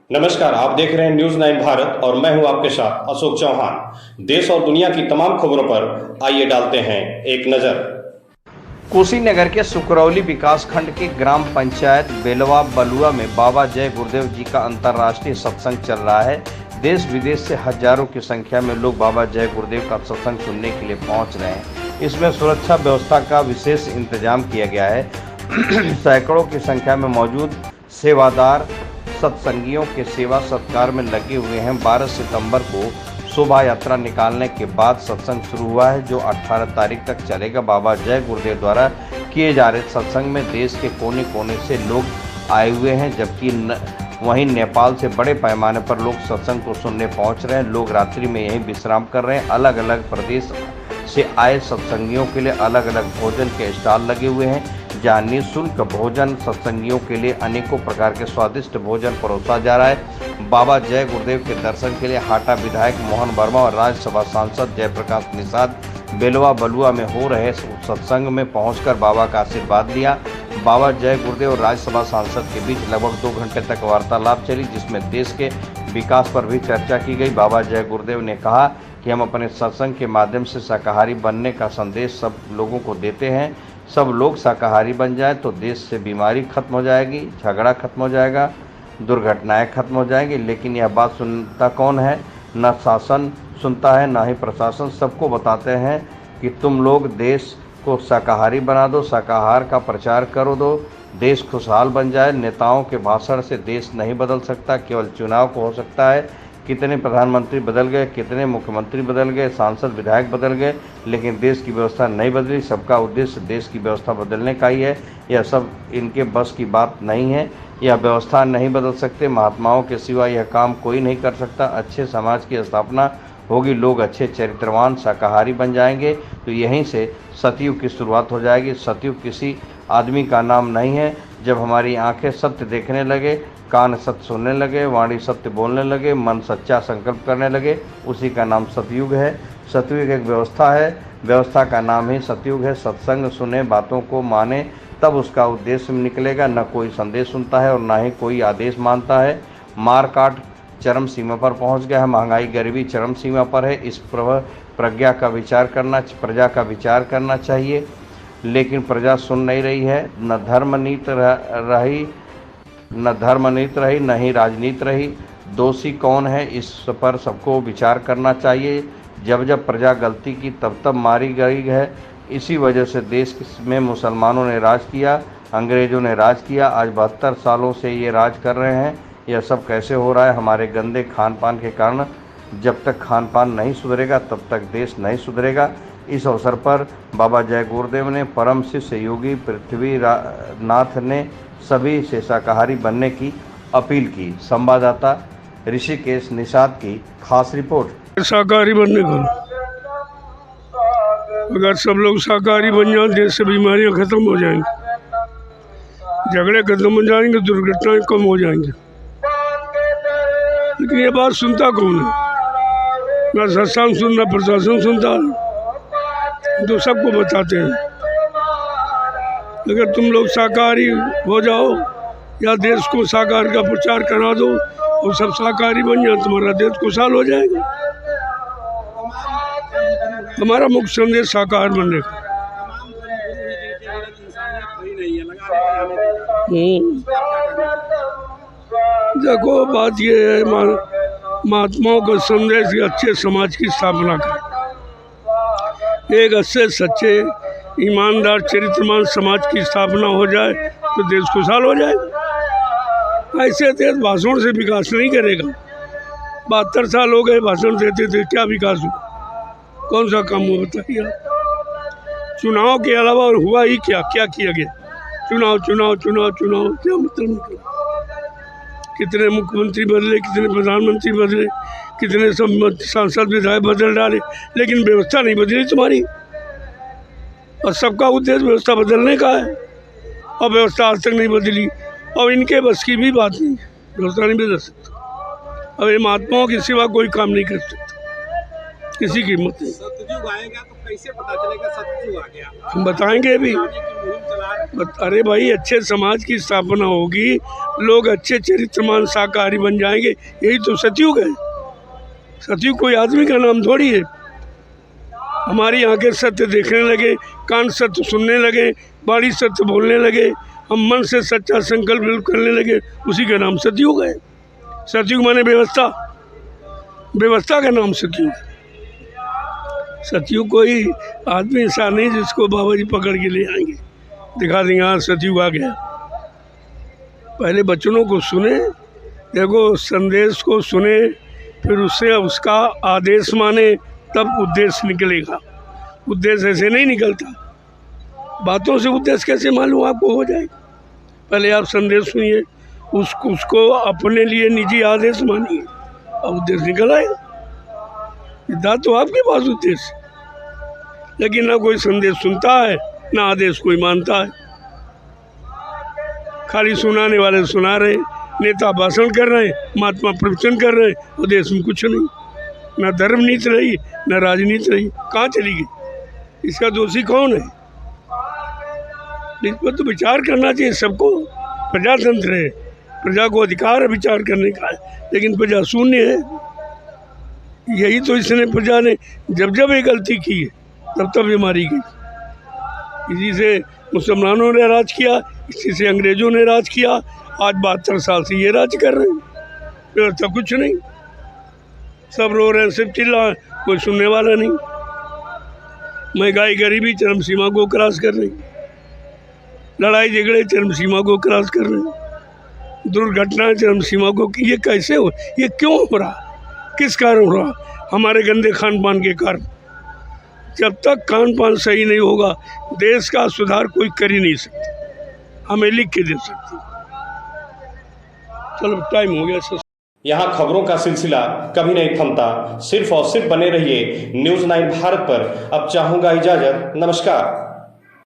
नमस्कार, आप देख रहे हैं न्यूज 9 भारत और मैं हूं आपके साथ अशोक चौहान। देश और दुनिया की तमाम खबरों पर आइए डालते हैं एक नजर। कुशीनगर के सुकरौली विकास खंड के ग्राम पंचायत बेलवा बलुआ में बाबा जय गुरुदेव जी का अंतर्राष्ट्रीय सत्संग चल रहा है। देश विदेश से हजारों की संख्या में लोग बाबा जय गुरुदेव का सत्संग सुनने के लिए पहुंच रहे हैं। इसमें सुरक्षा व्यवस्था का विशेष इंतजाम किया गया है। सैकड़ों की संख्या में मौजूद सेवादार सत्संगियों के सेवा सत्कार में लगे हुए हैं। 12 सितंबर को शोभा यात्रा निकालने के बाद सत्संग शुरू हुआ है, जो 18 तारीख तक चलेगा। बाबा जय गुरुदेव द्वारा किए जा रहे सत्संग में देश के कोने कोने से लोग आए हुए हैं, जबकि वहीं नेपाल से बड़े पैमाने पर लोग सत्संग को सुनने पहुंच रहे हैं। लोग रात्रि में यहीं विश्राम कर रहे हैं। अलग अलग प्रदेश से आए सत्संगियों के लिए अलग अलग भोजन के स्टॉल लगे हुए हैं, जहाँ निःशुल्क भोजन सत्संगियों के लिए अनेकों प्रकार के स्वादिष्ट भोजन परोसा जा रहा है। बाबा जय गुरुदेव के दर्शन के लिए हाटा विधायक मोहन वर्मा और राज्यसभा सांसद जयप्रकाश निषाद बेलवा बलुआ में हो रहे सत्संग में पहुंचकर बाबा का आशीर्वाद लिया। बाबा जय गुरुदेव और राज्यसभा सांसद के बीच लगभग 2 घंटे तक वार्तालाप चली, जिसमें देश के विकास पर भी चर्चा की गई। बाबा जय गुरुदेव ने कहा कि हम अपने सत्संग के माध्यम से शाकाहारी बनने का संदेश सब लोगों को देते हैं। सब लोग शाकाहारी बन जाए तो देश से बीमारी खत्म हो जाएगी, झगड़ा खत्म हो जाएगा, दुर्घटनाएं खत्म हो जाएंगी। लेकिन यह बात सुनता कौन है? न शासन सुनता है, ना ही प्रशासन। सबको बताते हैं कि तुम लोग देश को शाकाहारी बना दो, शाकाहार का प्रचार करो दो, देश खुशहाल बन जाए। नेताओं के भाषण से देश नहीं बदल सकता, केवल चुनाव को हो सकता है। कितने प्रधानमंत्री बदल गए, कितने मुख्यमंत्री बदल गए, सांसद विधायक बदल गए, लेकिन देश की व्यवस्था नहीं बदली। सबका उद्देश्य देश की व्यवस्था बदलने का ही है। यह सब इनके बस की बात नहीं है। यह व्यवस्था नहीं बदल सकते। महात्माओं के सिवा यह काम कोई नहीं कर सकता। अच्छे समाज की स्थापना होगी, लोग अच्छे चरित्रवान शाकाहारी बन जाएंगे, तो यहीं से सतयुग की शुरुआत हो जाएगी। सतयुग किसी आदमी का नाम नहीं है। जब हमारी आंखें सत्य देखने लगे, कान सत्य सुनने लगे, वाणी सत्य बोलने लगे, मन सच्चा संकल्प करने लगे, उसी का नाम सतयुग है। सतयुग एक व्यवस्था है, व्यवस्था का नाम ही सतयुग है। सत्संग सुने, बातों को माने, तब उसका उद्देश्य निकलेगा। न कोई संदेश सुनता है और न ही कोई आदेश मानता है। मार काट चरम सीमा पर पहुंच गया है। महंगाई गरीबी चरम सीमा पर है। इस प्रजा का विचार करना चाहिए, लेकिन प्रजा सुन नहीं रही है। न धर्मनीति रही, न ही राजनीति रही। दोषी कौन है, इस पर सबको विचार करना चाहिए। जब जब प्रजा गलती की तब मारी गई है। इसी वजह से देश में मुसलमानों ने राज किया, अंग्रेज़ों ने राज किया। आज 72 सालों से ये राज कर रहे हैं। यह सब कैसे हो रहा है? हमारे गंदे खान पान के कारण। जब तक खान पान नहीं सुधरेगा तब तक देश नहीं सुधरेगा। इस अवसर पर बाबा जय गुरुदेव ने परम शिष्य योगी पृथ्वीनाथ ने सभी से शाकाहारी बनने की अपील की। संवाददाता ऋषिकेश निषाद की खास रिपोर्ट। शाकाहारी बनने का, अगर सब लोग शाकाहारी बन जाए, देश से बीमारियां खत्म हो जाएंगी, झगड़े खत्म हो जाएंगे, दुर्घटनाएं कम हो जाएंगी। लेकिन ये बात सुनता कौन है? ना सत्संग सुनना, प्रशासन सुनता है, तो सबको बताते हैं। अगर तुम लोग शाकाहारी हो जाओ या देश को शाकाहार का प्रचार करा दो और सब शाकाहारी बन जाए, तुम्हारा देश खुशहाल हो जाएगा। हमारा मुख्य संदेश शाकाहार बनने का। देखो, बात ये है, महात्माओं का संदेश है अच्छे समाज की स्थापना का। एक अच्छे सच्चे ईमानदार चरित्रवान समाज की स्थापना हो जाए तो देश खुशहाल हो जाएगा। ऐसे देश भाषण से विकास नहीं करेगा। 72 साल हो गए भाषण देते थे, क्या विकास हुआ? कौन सा काम हुआ बताइए आप? चुनाव के अलावा और हुआ ही क्या? क्या किया गया? चुनाव चुनाव चुनाव चुनाव, क्या मतलब निकला? कितने मुख्यमंत्री बदले, कितने प्रधानमंत्री बदले, कितने सब सांसद विधायक बदल डाले, लेकिन व्यवस्था नहीं बदली तुम्हारी। और सबका उद्देश्य व्यवस्था बदलने का है, और व्यवस्था आज तक नहीं बदली। और इनके बस की भी बात नहीं है, व्यवस्था नहीं बदल सकता। अब ये महात्माओं के सिवा कोई काम नहीं कर सकता। किसी की हिम्मत नहीं। सतयुग आएगा तो कैसे पता चलेगा सतयुग आ गया? हम बताएंगे भी। आने की मुहिम चला रहे हैं। अरे भाई, अच्छे समाज की स्थापना होगी, लोग अच्छे चरित्रमान शाकाहारी बन जाएंगे, यही तो सतयुग है। सतयुग कोई आदमी का नाम थोड़ी है। हमारी आंखें सत्य देखने लगे, कान सत्य सुनने लगे, बाड़ी सत्य बोलने लगे, हम मन से सच्चा संकल्प करने लगे, उसी का नाम सतयुग है। सतयुग माने व्यवस्था, व्यवस्था का नाम सतयुग है। सतयुग कोई आदमी ऐसा नहीं जिसको बाबा जी पकड़ के ले आएंगे, दिखा देंगे हाँ सतयुग आ गया। पहले बच्चों को सुने, देखो संदेश को सुने, फिर उससे उसका आदेश माने, तब उद्देश्य निकलेगा। उद्देश्य ऐसे नहीं निकलता, बातों से उद्देश्य कैसे मालूम आपको हो जाएगा। पहले आप संदेश सुनिए, उसको अपने लिए निजी आदेश मानिए, अब उद्देश्य निकल आएगा। सिद्धार्थ तो आपके पास उद्देश्य, लेकिन ना कोई संदेश सुनता है, ना आदेश कोई मानता है। खाली सुनाने वाले सुना रहे, नेता भाषण कर रहे, महात्मा प्रवचन कर रहे, उद्देश्य में कुछ नहीं। ना धर्म नीति रही, ना राजनीति रही, कहाँ चली गई? इसका दोषी कौन है? इस पर तो विचार करना चाहिए सबको। प्रजातंत्र है, प्रजा को अधिकार है विचार करने का है, लेकिन प्रजा शून्य है। यही तो इसने प्रजा ने जब जब ये गलती की है तब तब ये मारी गई। इसी से मुसलमानों ने राज किया, इसी से अंग्रेजों ने राज किया, आज 72 साल से ये राज कर रहे हैं। व्यवस्था कुछ नहीं, सब रो रहे हैं, सिर्फ चिल्ला, कोई सुनने वाला नहीं। महंगाई गरीबी चरम सीमा को क्रॉस कर रही, लड़ाई झगड़े चरम सीमा को क्रॉस कर रहे, दुर्घटनाएं चरम सीमा को। ये कैसे हो, ये क्यों हो रहा, किस कारण हो रहा? हमारे गंदे खान पान के कारण। जब तक खान पान सही नहीं होगा, देश का सुधार कोई कर ही नहीं सकता, हमें लिख के दे सकते। चलो टाइम हो गया। यहाँ खबरों का सिलसिला कभी नहीं थमता, सिर्फ और सिर्फ बने रहिए न्यूज़ 9 भारत पर। अब चाहूंगा इजाजत, नमस्कार।